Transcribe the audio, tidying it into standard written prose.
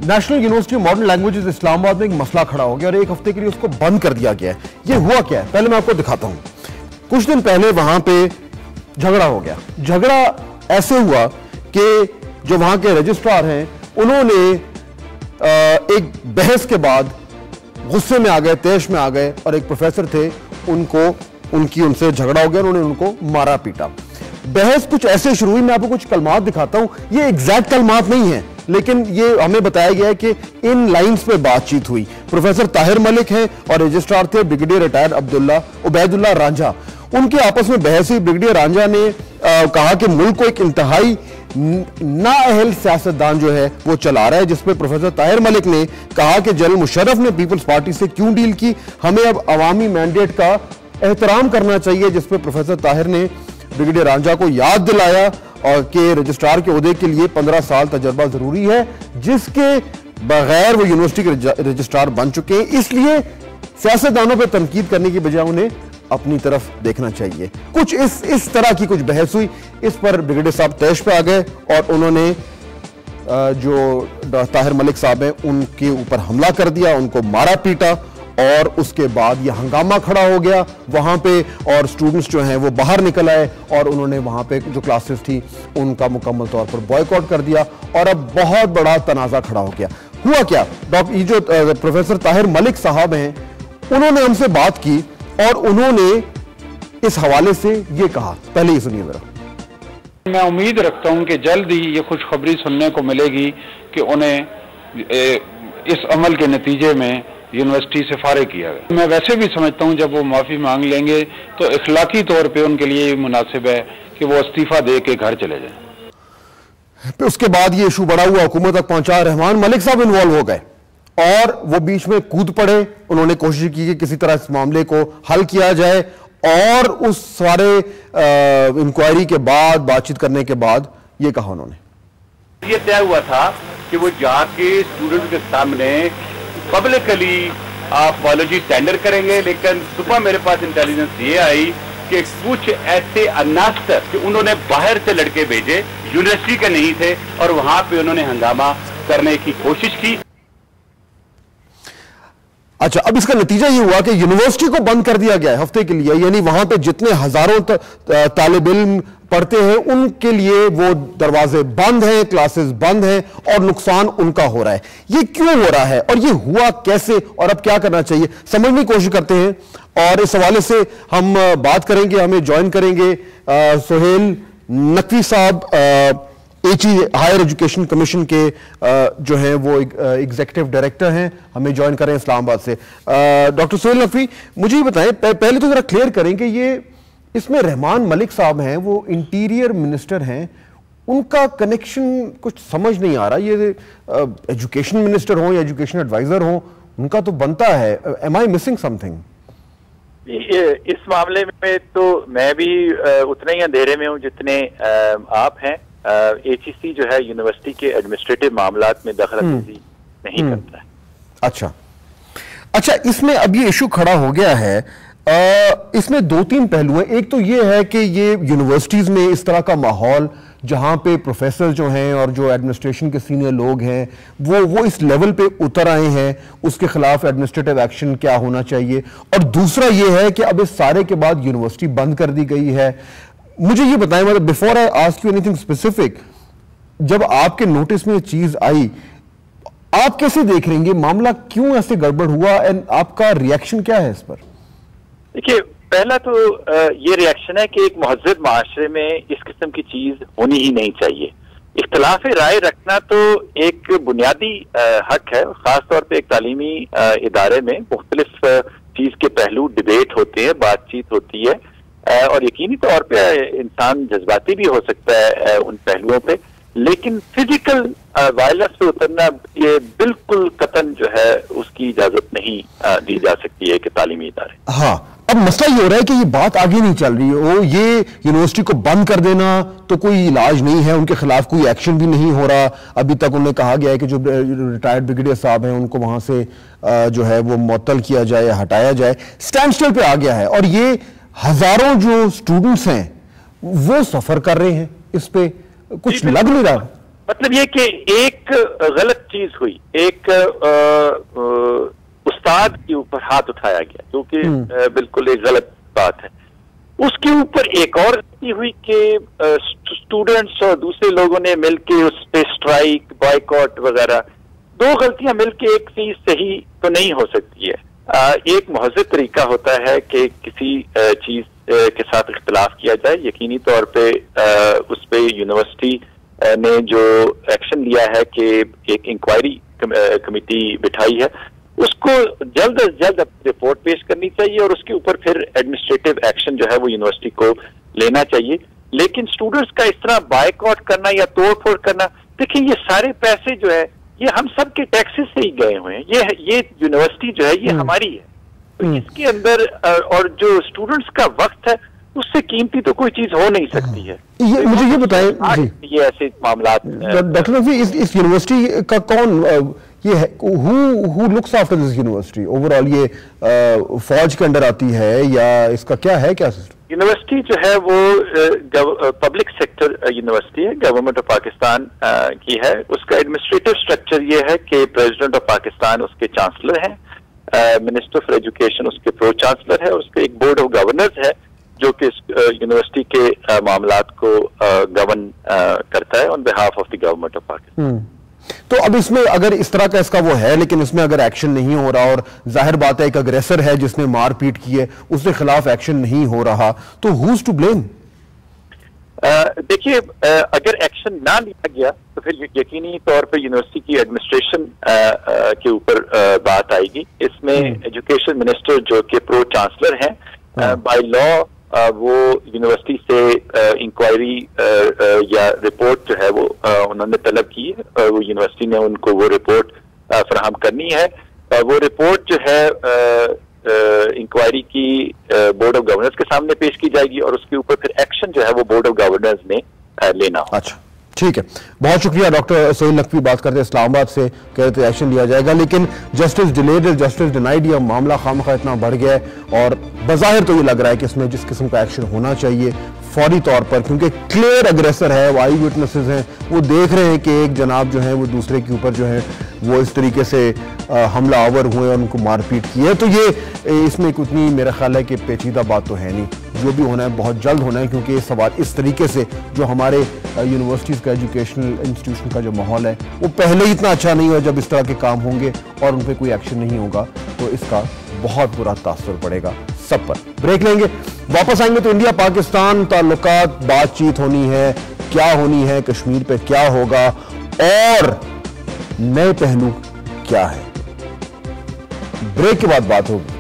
National university modern languages Islamabad में एक मसला खड़ा हो गया और एक हफ्ते के लिए उसको बंद कर दिया गया है। ये हुआ क्या है, पहले मैं आपको दिखाता हूं। कुछ दिन पहले वहां पे झगड़ा हो गया। झगड़ा ऐसे हुआ कि जो वहां के रजिस्ट्रार हैं उन्होंने एक बहस के बाद गुस्से में आ गए, तेश में आ गए और एक प्रोफेसर थे उनसे झगड़ा हो गया, उन्होंने उनको मारा पीटा। बहस कुछ ऐसे शुरू हुई, मैं आपको कुछ कलमात दिखाता हूं। ये एग्जैक्ट कलमात नहीं है, लेकिन ये हमें बताया गया है कि इन लाइंस पे बातचीत हुई। प्रोफेसर ताहिर मलिक हैं और रजिस्ट्रार थे ब्रिगेडियर रिटायर्ड उबैदुल्लाह रांझा। उनके आपस में बहस हुई। ब्रिगेडियर रांझा ने कहा कि मुल्क को एक इंतहाई नाअहल सियासतदान जो है वो चला रहा है, जिसपे प्रोफेसर ताहिर मलिक ने कहा कि जनरल मुशर्रफ ने पीपल्स पार्टी से क्यों डील की, हमें अब अवामी मैंडेट का एहतराम करना चाहिए। जिसपे प्रोफेसर ताहिर ने ब्रिगेडियर रांझा को याद दिलाया और कि रजिस्ट्रार के ओहदे के लिए 15 साल तजर्बा जरूरी है, जिसके बगैर वो यूनिवर्सिटी के रजिस्ट्रार बन चुके हैं। इसलिए सियासतदानों पर तनकीद करने की बजाय उन्हें अपनी तरफ देखना चाहिए। कुछ इस तरह की कुछ बहस हुई। इस पर ब्रिगेडियर साहब तैश पे आ गए और उन्होंने जो ताहिर मलिक साहब हैं उनके ऊपर हमला कर दिया, उनको मारा पीटा और उसके बाद यह हंगामा खड़ा हो गया वहां पे और स्टूडेंट्स जो हैं वो बाहर निकल आए और उन्होंने वहां पे जो क्लासेस थी उनका मुकम्मल तौर पर बॉयकॉट कर दिया और अब बहुत बड़ा तनाजा खड़ा हो गया। हुआ क्या, ये जो प्रोफेसर ताहिर मलिक साहब हैं उन्होंने हमसे बात की और उन्होंने इस हवाले से ये कहा, पहले ही सुनिए जरा। मैं उम्मीद रखता हूं कि जल्द ही ये खुशखबरी सुनने को मिलेगी कि उन्हें इस अमल के नतीजे में यूनिवर्सिटी से फारिग किया गया। मैं वैसे भी समझता हूं जब वो माफी मांग लेंगे तो इखलाकी तौर पे उनके लिए मुनासिब है कि वो इस्तीफा दे के घर चले जाएं। उसके बाद ये इशू बड़ा हुआ, हुकूमत तक पहुंचा, रहमान मलिक साहब इन्वॉल्व हो गए और वो बीच में कूद पड़े। उन्होंने कोशिश की कि किसी तरह इस मामले को हल किया जाए और उस सारे इंक्वायरी के बाद, बातचीत करने के बाद ये कहा उन्होंने। ये तय हुआ था कि वो जाके स्टूडेंट के सामने पब्लिकली आप बायोलॉजी टेंडर करेंगे, लेकिन सुबह मेरे पास इंटेलिजेंस ये आई कि कुछ ऐसे अनास्तर कि उन्होंने बाहर से लड़के भेजे, यूनिवर्सिटी के नहीं थे और वहां पे उन्होंने हंगामा करने की कोशिश की। अच्छा, अब इसका नतीजा ये हुआ कि यूनिवर्सिटी को बंद कर दिया गया है हफ्ते के लिए, यानी वहां पे जितने हजारों तालिब इल्म पढ़ते हैं उनके लिए वो दरवाजे बंद हैं, क्लासेस बंद हैं और नुकसान उनका हो रहा है। ये क्यों हो रहा है और ये हुआ कैसे और अब क्या करना चाहिए, समझने की कोशिश करते हैं और इस हवाले से हम बात करेंगे। हमें ज्वाइन करेंगे सुहेल नकवी साहब, हायर एजुकेशन कमीशन के जो हैं वो एग्जीक्यूटिव डायरेक्टर हैं, हमें ज्वाइन करें इस्लामाबाद से। डॉक्टर सुहेल नकवी, मुझे ये बताएं, पहले तो जरा क्लियर करें कि ये इसमें रहमान मलिक साहब हैं, वो इंटीरियर मिनिस्टर हैं, उनका कनेक्शन कुछ समझ नहीं आ रहा। ये एजुकेशन मिनिस्टर हो या एजुकेशन एडवाइजर हो, उनका तो बनता है। Am I missing something? इस मामले में तो मैं भी उतने ही अंधेरे में हूं जितने आप हैं। HEC जो है यूनिवर्सिटी के एडमिनिस्ट्रेटिव मामलात में दखलअंदाजी नहीं करता है। अच्छा, इसमें अब ये इशू खड़ा हो गया है। इसमें 2-3 पहलू हैं। एक तो ये है कि ये यूनिवर्सिटीज में इस तरह का माहौल जहां पे प्रोफेसर जो हैं और जो एडमिनिस्ट्रेशन के सीनियर लोग हैं वो इस लेवल पे उतर आए हैं, उसके खिलाफ एडमिनिस्ट्रेटिव एक्शन क्या होना चाहिए। और दूसरा ये है कि अब इस सारे के बाद यूनिवर्सिटी बंद कर दी गई है। मुझे ये बताएं, मतलब before I ask you anything specific, जब आपके नोटिस में ये चीज आई आप कैसे देख रहे हैं, मामला क्यों ऐसे गड़बड़ हुआ एंड आपका रिएक्शन क्या है इस पर? देखिए, पहला तो ये रिएक्शन है कि एक महज़ब माशरे में इस किस्म की चीज होनी ही नहीं चाहिए। इख्तिलाफ राय रखना तो एक बुनियादी हक है, खासतौर पर एक तालीमी इदारे में मुख्तलिफ चीज के पहलू डिबेट होते हैं, बातचीत होती है और यकीनी तौर पे इंसान जज्बाती भी हो सकता है उन पहलुओं पे, लेकिन फिजिकल वायलेंस पे उतरना ये बिल्कुल कतन जो है उसकी इजाजत नहीं दी जा सकती है कि तालीमी इदारे। हाँ, अब मसला ये हो रहा है कि ये बात आगे नहीं चल रही है। ये यूनिवर्सिटी को बंद कर देना तो कोई इलाज नहीं है, उनके खिलाफ कोई एक्शन भी नहीं हो रहा। अभी तक उन्हें कहा गया है कि जो रिटायर्ड ब्रिगेडियर साहब हैं उनको वहां से जो है वो मुअत्तल किया जाए, हटाया जाए। स्टैंड स्टिल पे आ गया है और ये हजारों जो स्टूडेंट्स हैं वो सफर कर रहे हैं, इस पे कुछ लग नहीं रहा। मतलब ये कि एक गलत चीज हुई, एक उस्ताद के ऊपर हाथ उठाया गया, जो कि बिल्कुल एक गलत बात है। उसके ऊपर एक और गलती हुई कि स्टूडेंट्स और दूसरे लोगों ने मिलके उस पे स्ट्राइक, बॉयकॉट वगैरह, दो गलतियां मिलके एक चीज सही तो नहीं हो सकती है। एक महज़ब तरीका होता है कि किसी चीज के साथ इख्तिलाफ किया जाए। यकीनी तौर पे उस पे यूनिवर्सिटी ने जो एक्शन लिया है कि एक इंक्वायरी कमेटी बिठाई है, उसको जल्द अज जल्द रिपोर्ट पेश करनी चाहिए और उसके ऊपर फिर एडमिनिस्ट्रेटिव एक्शन जो है वो यूनिवर्सिटी को लेना चाहिए। लेकिन स्टूडेंट्स का इस तरह बायकॉट करना या तोड़फोड़ करना, देखिए ये सारे पैसे जो है ये हम सब के टैक्सेस से ही गए हुए हैं। ये यूनिवर्सिटी जो है ये हमारी है, तो इसके अंदर और जो स्टूडेंट्स का वक्त है उससे कीमती तो कोई चीज हो नहीं सकती है। ये मुझे ये बताएं जी, ये ऐसे मामला डॉक्टर नकवी, इस यूनिवर्सिटी का कौन ये है, who looks after this university overall? ये फौज के अंडर आती है या इसका क्या है, क्या सिस्टम? यूनिवर्सिटी जो है वो पब्लिक सेक्टर यूनिवर्सिटी है, गवर्नमेंट ऑफ पाकिस्तान की है। उसका एडमिनिस्ट्रेटिव स्ट्रक्चर ये है कि प्रेसिडेंट ऑफ पाकिस्तान उसके चांसलर हैं, मिनिस्टर ऑफ एजुकेशन उसके प्रो चांसलर है, और उसके एक बोर्ड ऑफ गवर्नर्स है जो कि यूनिवर्सिटी के मामलात को गवर्न करता है on behalf of the government of Pakistan. तो अब इसमें अगर इस तरह का इसका वो है, लेकिन इसमें अगर एक्शन नहीं हो रहा, और जाहिर बात है एक अग्रेसर है जिसने मारपीट की है, उसके खिलाफ एक्शन नहीं हो रहा, तो हुज टू ब्लेम? देखिए, अगर एक्शन ना लिया गया तो फिर यकीनी तौर पे यूनिवर्सिटी की एडमिनिस्ट्रेशन के ऊपर बात आएगी। इसमें एजुकेशन मिनिस्टर जो कि प्रो चांसलर हैं, बाय लॉ वो यूनिवर्सिटी से इंक्वायरी या रिपोर्ट जो है वो उन्होंने तलब की है। वो यूनिवर्सिटी ने उनको वो रिपोर्ट फराहम करनी है। वो रिपोर्ट जो है इंक्वायरी की बोर्ड ऑफ गवर्नर्स के सामने पेश की जाएगी और उसके ऊपर फिर एक्शन जो है वो बोर्ड ऑफ गवर्नर्स ने लेना हो। अच्छा, ठीक है, बहुत शुक्रिया। डॉक्टर सोहेल नकवी बात करते हैं इस्लामाबाद से, कहते हैं एक्शन लिया जाएगा, लेकिन जस्टिस डिलेड जस्टिस डिनाइड, यह मामला खामखा इतना बढ़ गया है और बज़ाहिर तो ये लग रहा है कि इसमें जिस किस्म का एक्शन होना चाहिए फौरी तौर पर, क्योंकि क्लियर अग्रेसर है, वो आई विटनेसेस हैं, वो देख रहे हैं कि एक जनाब जो है वो दूसरे के ऊपर जो है वो इस तरीके से हमला आवर हुए और उनको मारपीट की है। तो ये इसमें उतनी मेरा ख्याल है कि पेचीदा बात तो है नहीं, जो भी होना है बहुत जल्द होना है, क्योंकि ये सवाल इस तरीके से जो हमारे यूनिवर्सिटीज़ का एजुकेशनल इंस्टीट्यूशन का जो माहौल है वो पहले ही इतना अच्छा नहीं हुआ। जब इस तरह के काम होंगे और उन पर कोई एक्शन नहीं होगा तो इसका बहुत बुरा तासुर पड़ेगा सब पर। ब्रेक लेंगे, वापस आएंगे तो इंडिया पाकिस्तान ताल्लुकात बातचीत होनी है, क्या होनी है, कश्मीर पे क्या होगा और नए पहलू क्या है। ब्रेक के बाद बात होगी।